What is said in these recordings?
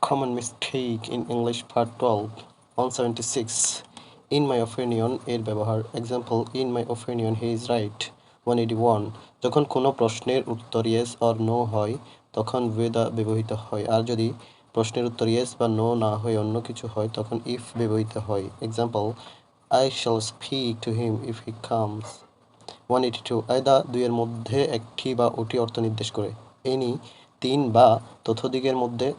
common mistake in English part 12 176 in my opinion এর ব্যবহার example in my opinion he is right 181 যখন কোনো প্রশ্নের উত্তর yes or no হয় তখন whether ব্যবহৃত হয় আর যদি প্রশ্নের উত্তর yes বা no না হয়ে অন্য কিছু হয় তখন if ব্যবহৃত হয় example I shall speak to him if he comes 182 আয়দা দুইয়ের মধ্যে একটি বা ওটি অর্থ নির্দেশ করে any তিন বা ততোধিকের মধ্যে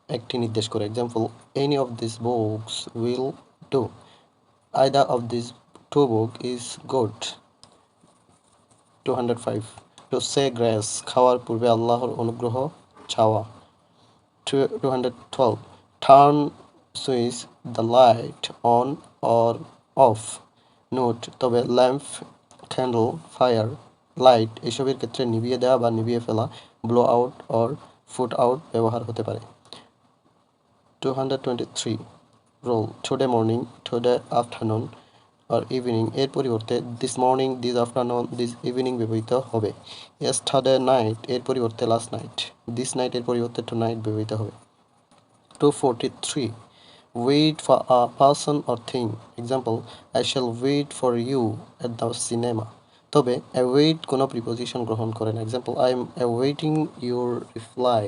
একটি নির্দেশ করে example any of these books will do either of these two book is good 205 to say grace খাওয়ার পূর্বে আল্লাহর অনুগ্রহ চাওয়া 212 turn switch the light on or off note তবে ল্যাম্প ক্যান্ডেল ফায়ার লাইট এসবের ক্ষেত্রে নিভিয়ে দেওয়া বা নিভিয়ে ফেলা blow out or put out ব্যবহার হতে পারে 223 rule today morning today afternoon আর ইভিনিং এর পরিবর্তে this morning this afternoon this evening ব্যবহৃত হবে ইয়েস্টারডে নাইট এর পরিবর্তে লাস্ট নাইট দিস নাইট এর পরিবর্তে টু নাইট ব্যবহৃত হবে 243 wait for a person or thing example I shall wait for you at the cinema তবে await কোনো প্রিপোজিশন গ্রহণ করে না example I am awaiting your reply